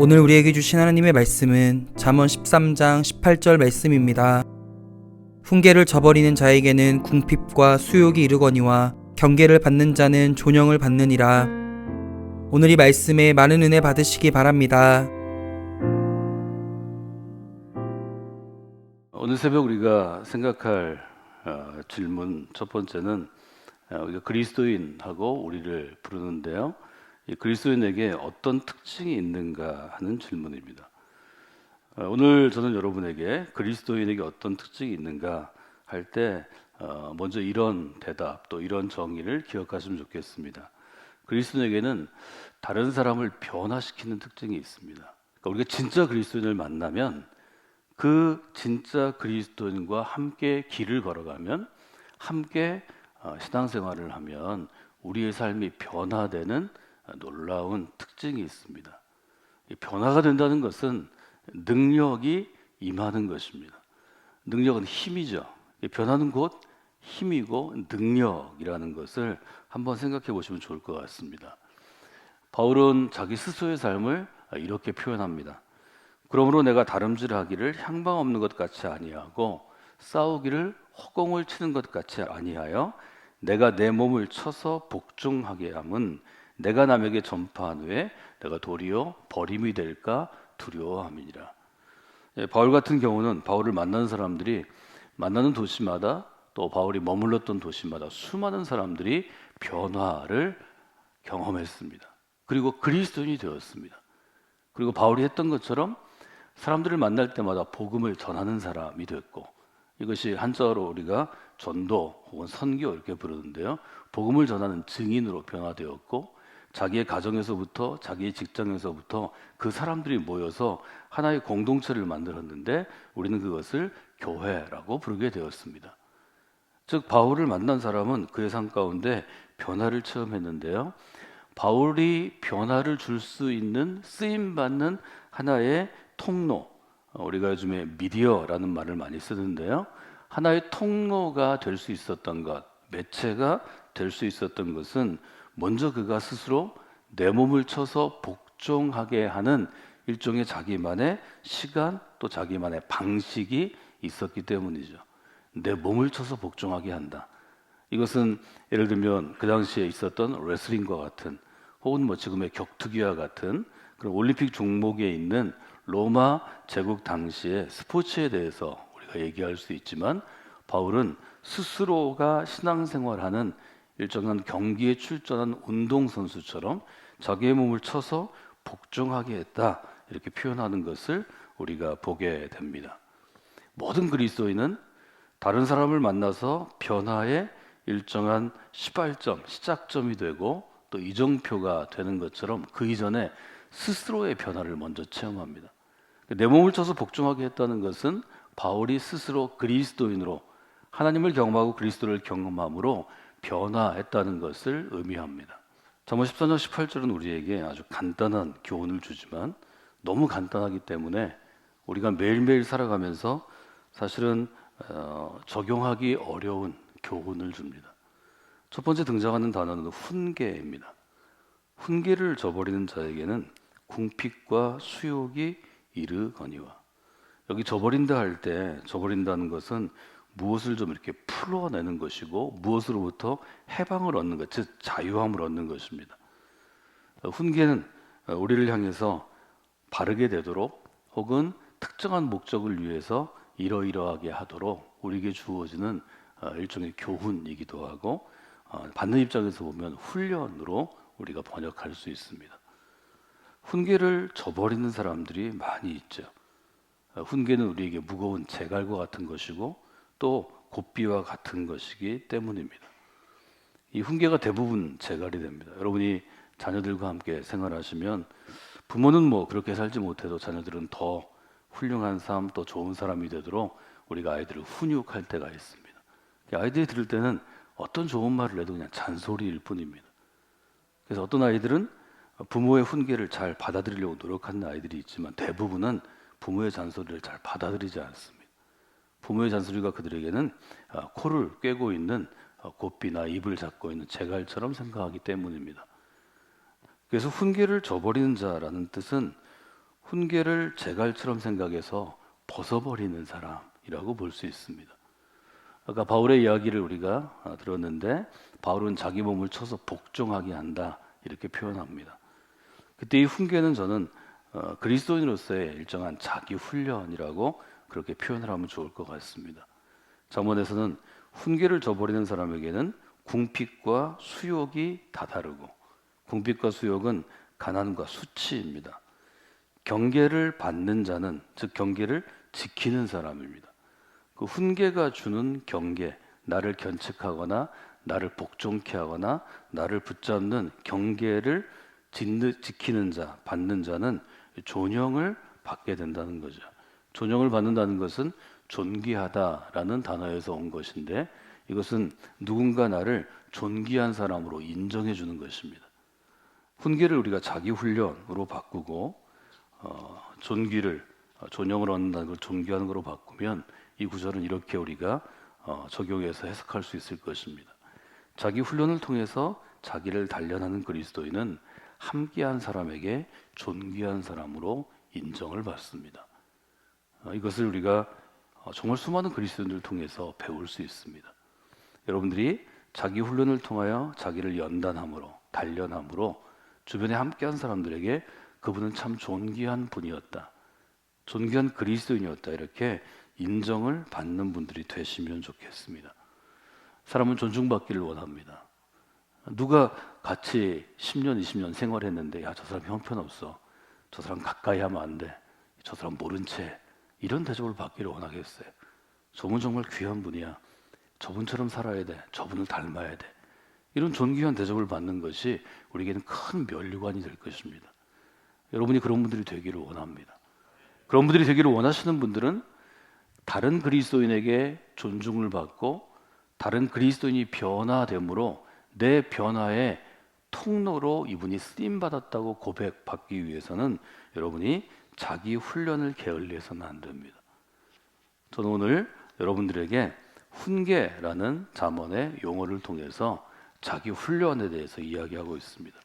오늘 우리에게 주신 하나님의 말씀은 잠언 13장 18절 말씀입니다. 훈계를 저버리는 자에게는 궁핍과 수욕이 이르거니와 경계를 받는 자는 존영을 받느니라. 오늘 이 말씀에 많은 은혜 받으시기 바랍니다. 오늘 새벽 우리가 생각할 질문 첫 번째는 우리가 그리스도인하고 우리를 부르는데요. 이 그리스도인에게 어떤 특징이 있는가 하는 질문입니다. 오늘 저는 여러분에게 그리스도인에게 어떤 특징이 있는가 할 때 먼저 이런 대답 또 이런 정의를 기억하시면 좋겠습니다. 그리스도인에게는 다른 사람을 변화시키는 특징이 있습니다. 그러니까 우리가 진짜 그리스도인을 만나면 그 진짜 그리스도인과 함께 길을 걸어가면 함께 신앙생활을 하면 우리의 삶이 변화되는 놀라운 특징이 있습니다. 이 변화가 된다는 것은 능력이 임하는 것입니다. 능력은 힘이죠. 이 변화는 곧 힘이고 능력이라는 것을 한번 생각해 보시면 좋을 것 같습니다. 바울은 자기 스스로의 삶을 이렇게 표현합니다. 그러므로 내가 다름질하기를 향방 없는 것 같이 아니하고 싸우기를 허공을 치는 것 같이 아니하여 내가 내 몸을 쳐서 복종하게 함은 내가 남에게 전파한 후에 내가 도리어 버림이 될까 두려워함이니라. 바울 같은 경우는 바울을 만나는 사람들이 만나는 도시마다 또 바울이 머물렀던 도시마다 수많은 사람들이 변화를 경험했습니다. 그리고 그리스도인이 되었습니다. 그리고 바울이 했던 것처럼 사람들을 만날 때마다 복음을 전하는 사람이 됐고, 이것이 한자어로 우리가 전도 혹은 선교 이렇게 부르는데요. 복음을 전하는 증인으로 변화되었고, 자기의 가정에서부터 자기의 직장에서부터 그 사람들이 모여서 하나의 공동체를 만들었는데 우리는 그것을 교회라고 부르게 되었습니다. 즉 바울을 만난 사람은 그의 삶 가운데 변화를 체험했는데요. 바울이 변화를 줄 수 있는 쓰임받는 하나의 통로, 우리가 요즘에 미디어라는 말을 많이 쓰는데요. 하나의 통로가 될 수 있었던 것, 매체가 될 수 있었던 것은 먼저 그가 스스로 내 몸을 쳐서 복종하게 하는 일종의 자기만의 시간 또 자기만의 방식이 있었기 때문이죠. 내 몸을 쳐서 복종하게 한다. 이것은 예를 들면 그 당시에 있었던 레슬링과 같은 혹은 뭐 지금의 격투기와 같은 그런 올림픽 종목에 있는 로마 제국 당시의 스포츠에 대해서 우리가 얘기할 수 있지만 바울은 스스로가 신앙생활하는 일정한 경기에 출전한 운동선수처럼 자기의 몸을 쳐서 복종하게 했다 이렇게 표현하는 것을 우리가 보게 됩니다. 모든 그리스도인은 다른 사람을 만나서 변화의 일정한 시발점, 시작점이 되고 또 이정표가 되는 것처럼 그 이전에 스스로의 변화를 먼저 체험합니다. 내 몸을 쳐서 복종하게 했다는 것은 바울이 스스로 그리스도인으로 하나님을 경험하고 그리스도를 경험함으로 변화했다는 것을 의미합니다. 잠언 14장 18절은 우리에게 아주 간단한 교훈을 주지만 너무 간단하기 때문에 우리가 매일매일 살아가면서 사실은 적용하기 어려운 교훈을 줍니다. 첫 번째 등장하는 단어는 훈계입니다. 훈계를 저버리는 자에게는 궁핍과 수욕이 이르거니와. 여기 저버린다 할 때 저버린다는 것은 무엇을 좀 이렇게 풀어내는 것이고 무엇으로부터 해방을 얻는 것, 즉 자유함을 얻는 것입니다. 훈계는 우리를 향해서 바르게 되도록 혹은 특정한 목적을 위해서 이러이러하게 하도록 우리에게 주어지는 일종의 교훈이기도 하고 받는 입장에서 보면 훈련으로 우리가 번역할 수 있습니다. 훈계를 저버리는 사람들이 많이 있죠. 훈계는 우리에게 무거운 재갈과 같은 것이고 또 고삐와 같은 것이기 때문입니다. 이 훈계가 대부분 재갈이 됩니다. 여러분이 자녀들과 함께 생활하시면 부모는 뭐 그렇게 살지 못해도 자녀들은 더 훌륭한 삶, 또 좋은 사람이 되도록 우리가 아이들을 훈육할 때가 있습니다. 아이들이 들을 때는 어떤 좋은 말을 해도 그냥 잔소리일 뿐입니다. 그래서 어떤 아이들은 부모의 훈계를 잘 받아들이려고 노력하는 아이들이 있지만 대부분은 부모의 잔소리를 잘 받아들이지 않습니다. 부모의 잔소리가 그들에게는 코를 꿰고 있는 고삐나 입을 잡고 있는 재갈처럼 생각하기 때문입니다. 그래서 훈계를 저버리는 자라는 뜻은 훈계를 제갈처럼 생각해서 벗어버리는 사람이라고 볼 수 있습니다. 아까 바울의 이야기를 우리가 들었는데 바울은 자기 몸을 쳐서 복종하게 한다 이렇게 표현합니다. 그때 이 훈계는 저는 그리스도인으로서의 일정한 자기 훈련이라고 그렇게 표현을 하면 좋을 것 같습니다. 잠언에서는 훈계를 저버리는 사람에게는 궁핍과 수욕이 다다르고, 궁핍과 수욕은 가난과 수치입니다. 경계를 받는 자는, 즉 경계를 지키는 사람입니다. 그 훈계가 주는 경계, 나를 견책하거나 나를 복종케 하거나 나를 붙잡는 경계를 지키는 자, 받는 자는 존영을 받게 된다는 거죠. 존영을 받는다는 것은 존귀하다라는 단어에서 온 것인데, 이것은 누군가 나를 존귀한 사람으로 인정해 주는 것입니다. 훈계를 우리가 자기 훈련으로 바꾸고 존귀를 존영을 얻는다는 걸 존귀하는 것으로 바꾸면 이 구절은 이렇게 우리가 적용해서 해석할 수 있을 것입니다. 자기 훈련을 통해서 자기를 단련하는 그리스도인은 함께한 사람에게 존귀한 사람으로 인정을 받습니다. 이것을 우리가 정말 수많은 그리스도인들을 통해서 배울 수 있습니다. 여러분들이 자기 훈련을 통하여 자기를 연단함으로, 단련함으로 주변에 함께한 사람들에게 그분은 참 존귀한 분이었다, 존귀한 그리스도인이었다, 이렇게 인정을 받는 분들이 되시면 좋겠습니다. 사람은 존중받기를 원합니다. 누가 같이 10년, 20년 생활했는데 야, 저 사람 형편없어, 저 사람 가까이 하면 안 돼, 저 사람 모른 채, 이런 대접을 받기를 원하겠어요? 저분 정말 귀한 분이야, 저분처럼 살아야 돼, 저분을 닮아야 돼, 이런 존귀한 대접을 받는 것이 우리에게는 큰 면류관이 될 것입니다. 여러분이 그런 분들이 되기를 원합니다. 그런 분들이 되기를 원하시는 분들은 다른 그리스도인에게 존중을 받고 다른 그리스도인이 변화됨으로 내 변화의 통로로 이분이 쓰임받았다고 고백받기 위해서는 여러분이 자기 훈련을 게을리해서는 안 됩니다. 저는 오늘 여러분들에게 훈계라는 잠언의 용어를 통해서 자기 훈련에 대해서 이야기하고 있습니다.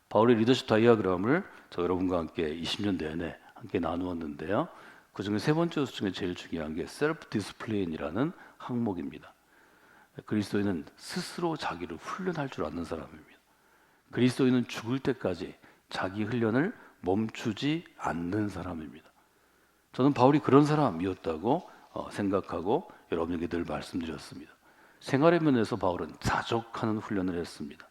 바울의 리더십 다이아그램을 저 여러분과 함께 20년 내내 함께 나누었는데요. 그 중에 세 번째 요소 중에 제일 중요한 게 셀프 디스플레인이라는 항목입니다. 그리스도인은 스스로 자기를 훈련할 줄 아는 사람입니다. 그리스도인은 죽을 때까지 자기 훈련을 멈추지 않는 사람입니다. 저는 바울이 그런 사람이었다고 생각하고 여러분에게 늘 말씀드렸습니다. 생활의 면에서 바울은 자족하는 훈련을 했습니다.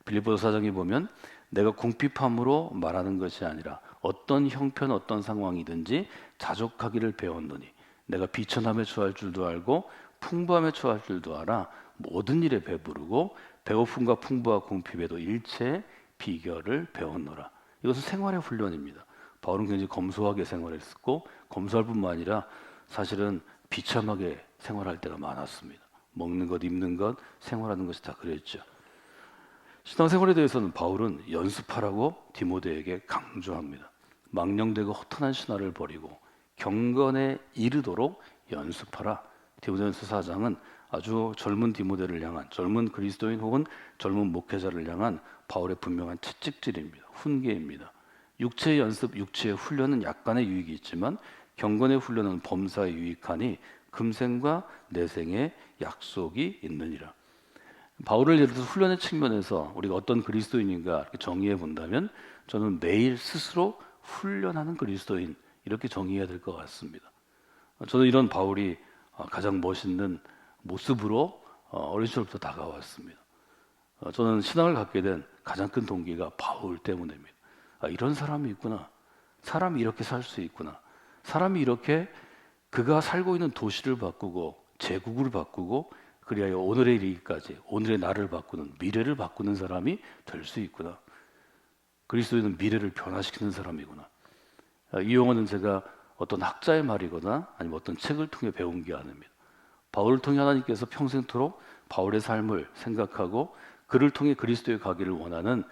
빌립보서 4장에 보면 내가 궁핍함으로 말하는 것이 아니라 어떤 형편 어떤 상황이든지 자족하기를 배웠노니 내가 비천함에 처할 줄도 알고 풍부함에 처할 줄도 알아 모든 일에 배부르고 배고픔과 풍부와 궁핍에도 일체의 비결을 배웠노라. 이것은 생활의 훈련입니다. 바울은 굉장히 검소하게 생활했었고 검소할 뿐만 아니라 사실은 비참하게 생활할 때가 많았습니다. 먹는 것, 입는 것, 생활하는 것이 다 그랬죠. 신앙생활에 대해서는 바울은 연습하라고 디모데에게 강조합니다. 망령되고 허탄한 신화를 버리고 경건에 이르도록 연습하라. 디모데전서 4장은 아주 젊은 디모데를 향한, 젊은 그리스도인 혹은 젊은 목회자를 향한 바울의 분명한 채찍질입니다. 훈계입니다. 육체의 연습, 육체의 훈련은 약간의 유익이 있지만 경건의 훈련은 범사에 유익하니 금생과 내생의 약속이 있느니라. 바울을 예를 들어서 훈련의 측면에서 우리가 어떤 그리스도인인가 이렇게 정의해 본다면 저는 매일 스스로 훈련하는 그리스도인, 이렇게 정의해야 될 것 같습니다. 저는 이런 바울이 가장 멋있는 모습으로 어린 시절부터 다가왔습니다. 저는 신앙을 갖게 된 가장 큰 동기가 바울 때문입니다. 이런 사람이 있구나, 사람이 이렇게 살 수 있구나, 사람이 이렇게 그가 살고 있는 도시를 바꾸고 제국을 바꾸고 그리하여 오늘의 이르기까지 오늘의 나를 바꾸는, 미래를 바꾸는 사람이 될 수 있구나. 그리스도인은 미래를 변화시키는 사람이구나. 이 용어는 제가 어떤 학자의 말이거나 아니면 어떤 책을 통해 배운 게 아닙니다. 바울을 통해 하나님께서 평생토록 바울의 삶을 생각하고 그를 통해 그리스도에 가기를 원하는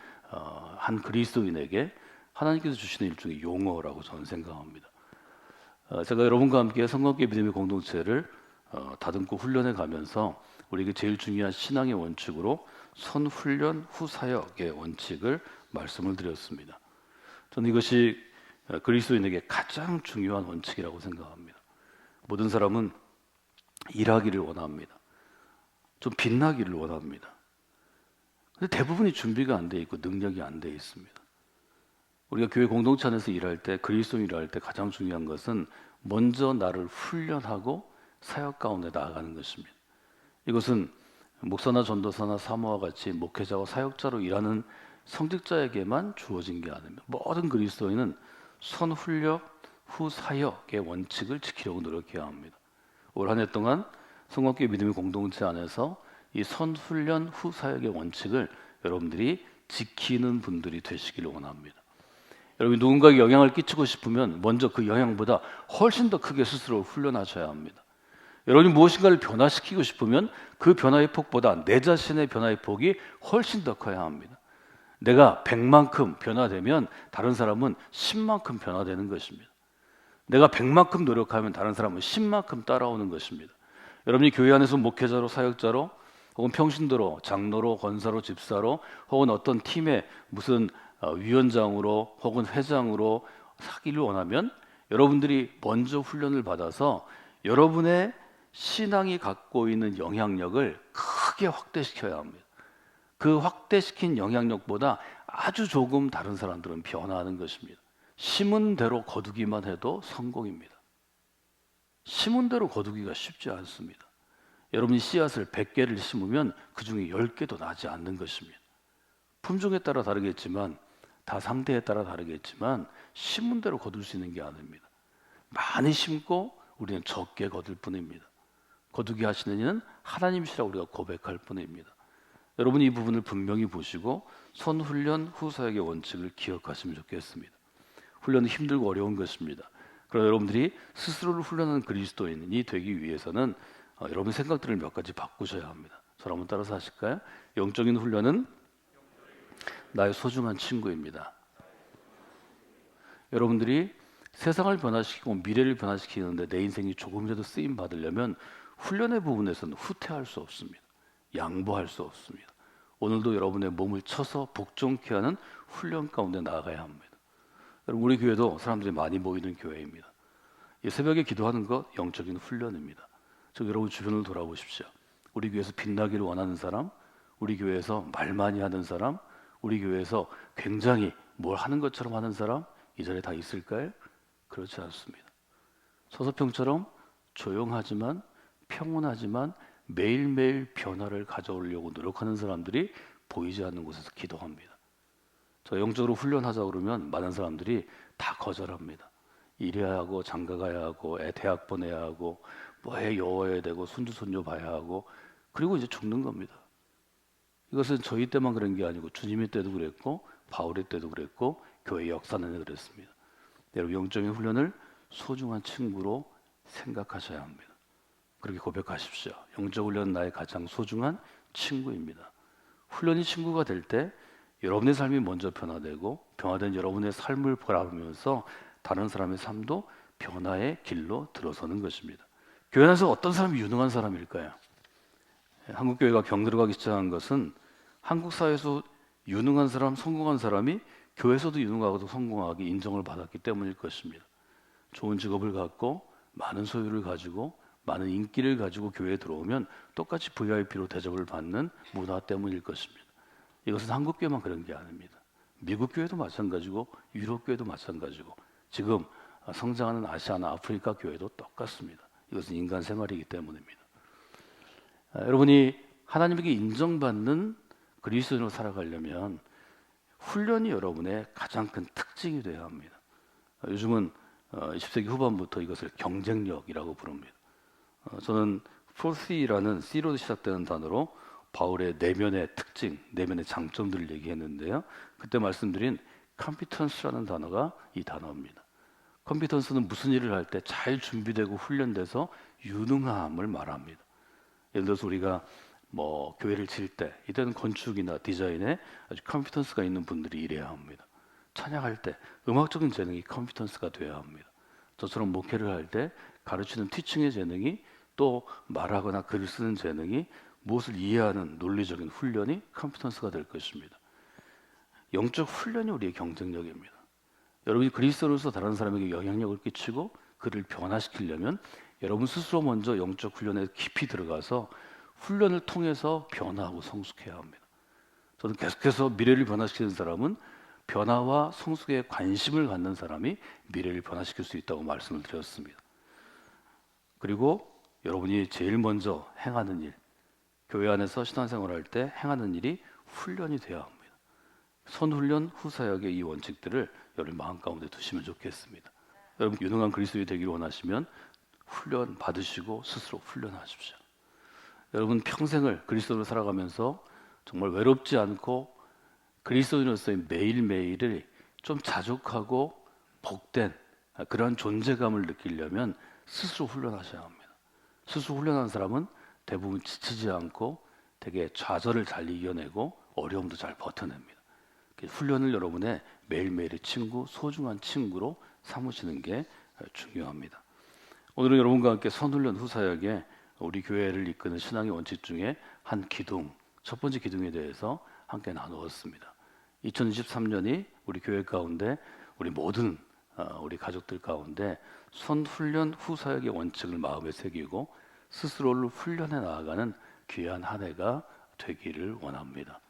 한 그리스도인에게 하나님께서 주시는 일종의 용어라고 저는 생각합니다. 제가 여러분과 함께 성령께 믿음의 공동체를 다듬고 훈련해 가면서 우리에게 제일 중요한 신앙의 원칙으로 선훈련 후사역의 원칙을 말씀을 드렸습니다. 저는 이것이 그리스도인에게 가장 중요한 원칙이라고 생각합니다. 모든 사람은 일하기를 원합니다. 좀 빛나기를 원합니다. 근데 대부분이 준비가 안 돼 있고 능력이 안 돼 있습니다. 우리가 교회 공동체 안에서 일할 때, 그리스도인 일할 때 가장 중요한 것은 먼저 나를 훈련하고 사역 가운데 나아가는 것입니다. 이것은 목사나 전도사나 사모와 같이 목회자와 사역자로 일하는 성직자에게만 주어진 게 아닙니다. 모든 그리스도인은 선훈련 후 사역의 원칙을 지키려고 노력해야 합니다. 올 한 해 동안 성공교회 믿음의 공동체 안에서 이 선훈련 후 사역의 원칙을 여러분들이 지키는 분들이 되시기를 원합니다. 여러분 누군가에게 영향을 끼치고 싶으면 먼저 그 영향보다 훨씬 더 크게 스스로 훈련하셔야 합니다. 여러분이 무엇인가를 변화시키고 싶으면 그 변화의 폭보다 내 자신의 변화의 폭이 훨씬 더 커야 합니다. 내가 100만큼 변화되면 다른 사람은 10만큼 변화되는 것입니다. 내가 100만큼 노력하면 다른 사람은 10만큼 따라오는 것입니다. 여러분이 교회 안에서 목회자로 사역자로 혹은 평신도로 장로로 권사로 집사로 혹은 어떤 팀의 무슨 위원장으로 혹은 회장으로 하기를 원하면 여러분들이 먼저 훈련을 받아서 여러분의 신앙이 갖고 있는 영향력을 크게 확대시켜야 합니다. 그 확대시킨 영향력보다 아주 조금 다른 사람들은 변화하는 것입니다. 심은 대로 거두기만 해도 성공입니다. 심은 대로 거두기가 쉽지 않습니다. 여러분이 씨앗을 100개를 심으면 그 중에 10개도 나지 않는 것입니다. 품종에 따라 다르겠지만 다 상태에 따라 다르겠지만 심은 대로 거둘 수 있는 게 아닙니다. 많이 심고 우리는 적게 거둘 뿐입니다. 거두게 하시는 이는 하나님이시라고 우리가 고백할 뿐입니다. 여러분이 이 부분을 분명히 보시고 선훈련 후 사역의 원칙을 기억하시면 좋겠습니다. 훈련은 힘들고 어려운 것입니다. 그러나 여러분들이 스스로를 훈련하는 그리스도인이 되기 위해서는 여러분의 생각들을 몇 가지 바꾸셔야 합니다. 저를 한번 따라서 하실까요? 영적인 훈련은 나의 소중한 친구입니다. 여러분들이 세상을 변화시키고 미래를 변화시키는데 내 인생이 조금이라도 쓰임 받으려면 훈련의 부분에서는 후퇴할 수 없습니다. 양보할 수 없습니다. 오늘도 여러분의 몸을 쳐서 복종케 하는 훈련 가운데 나아가야 합니다. 여러분 우리 교회도 사람들이 많이 모이는 교회입니다. 이 새벽에 기도하는 것 영적인 훈련입니다. 저 여러분 주변을 돌아보십시오. 우리 교회에서 빛나기를 원하는 사람, 우리 교회에서 말 많이 하는 사람, 우리 교회에서 굉장히 뭘 하는 것처럼 하는 사람 이 자리에 다 있을까요? 그렇지 않습니다. 서서평처럼 조용하지만 평온하지만 매일매일 변화를 가져오려고 노력하는 사람들이 보이지 않는 곳에서 기도합니다. 저 영적으로 훈련하자 그러면 많은 사람들이 다 거절합니다. 일해야 하고 장가 가야 하고 애 대학 보내야 하고 뭐해 여워야 되고 손주 손녀 봐야 하고 그리고 이제 죽는 겁니다. 이것은 저희 때만 그런 게 아니고 주님의 때도 그랬고 바울의 때도 그랬고 교회 역사 내내 그랬습니다. 여러분 영적인 훈련을 소중한 친구로 생각하셔야 합니다. 그렇게 고백하십시오. 영적 훈련은 나의 가장 소중한 친구입니다. 훈련이 친구가 될 때 여러분의 삶이 먼저 변화되고 변화된 여러분의 삶을 바라보면서 다른 사람의 삶도 변화의 길로 들어서는 것입니다. 교회 안에서 어떤 사람이 유능한 사람일까요? 한국교회가 병들어가기 시작한 것은 한국 사회에서 유능한 사람, 성공한 사람이 교회에서도 유능하고 성공하게 인정을 받았기 때문일 것입니다. 좋은 직업을 갖고 많은 소유를 가지고 많은 인기를 가지고 교회에 들어오면 똑같이 VIP로 대접을 받는 문화 때문일 것입니다. 이것은 한국교회만 그런 게 아닙니다. 미국 교회도 마찬가지고 유럽 교회도 마찬가지고 지금 성장하는 아시아나 아프리카 교회도 똑같습니다. 이것은 인간 생활이기 때문입니다. 여러분이 하나님에게 인정받는 그리스도인으로 살아가려면 훈련이 여러분의 가장 큰 특징이 되어야 합니다. 요즘은 20세기 후반부터 이것을 경쟁력이라고 부릅니다. 저는 4C라는 C로 시작되는 단어로 바울의 내면의 특징, 내면의 장점들을 얘기했는데요. 그때 말씀드린 컴피턴스라는 단어가 이 단어입니다. 컴피턴스는 무슨 일을 할 때 잘 준비되고 훈련돼서 유능함을 말합니다. 예를 들어서 우리가 뭐 교회를 칠 때 이때는 건축이나 디자인에 아주 컴피턴스가 있는 분들이 일해야 합니다. 찬양할 때 음악적인 재능이 컴피턴스가 돼야 합니다. 저처럼 목회를 할 때 가르치는 티칭의 재능이 또 말하거나 글을 쓰는 재능이 무엇을 이해하는 논리적인 훈련이 컴피턴스가 될 것입니다. 영적 훈련이 우리의 경쟁력입니다. 여러분이 그리스도로서 다른 사람에게 영향력을 끼치고 그를 변화시키려면 여러분 스스로 먼저 영적 훈련에 깊이 들어가서 훈련을 통해서 변화하고 성숙해야 합니다. 저는 계속해서 미래를 변화시키는 사람은 변화와 성숙에 관심을 갖는 사람이 미래를 변화시킬 수 있다고 말씀을 드렸습니다. 그리고 여러분이 제일 먼저 행하는 일, 교회 안에서 신앙생활을 할 때 행하는 일이 훈련이 되어야 합니다. 선훈련, 후사역의 이 원칙들을 여러분 마음 가운데 두시면 좋겠습니다. 여러분 유능한 그리스도인이 되기를 원하시면 훈련 받으시고 스스로 훈련하십시오. 여러분 평생을 그리스도로 살아가면서 정말 외롭지 않고 그리스도인으로서의 매일매일을 좀 자족하고 복된 그러한 존재감을 느끼려면 스스로 훈련하셔야 합니다. 스스로 훈련한 사람은 대부분 지치지 않고 되게 좌절을 잘 이겨내고 어려움도 잘 버텨냅니다. 훈련을 여러분의 매일매일의 친구, 소중한 친구로 삼으시는 게 중요합니다. 오늘은 여러분과 함께 선훈련 후사역에 우리 교회를 이끄는 신앙의 원칙 중에 한 기둥, 첫 번째 기둥에 대해서 함께 나누었습니다. 2023년이 우리 교회 가운데 우리 모든 우리 가족들 가운데 선훈련 후사역의 원칙을 마음에 새기고 스스로를 훈련해 나아가는 귀한 한 해가 되기를 원합니다.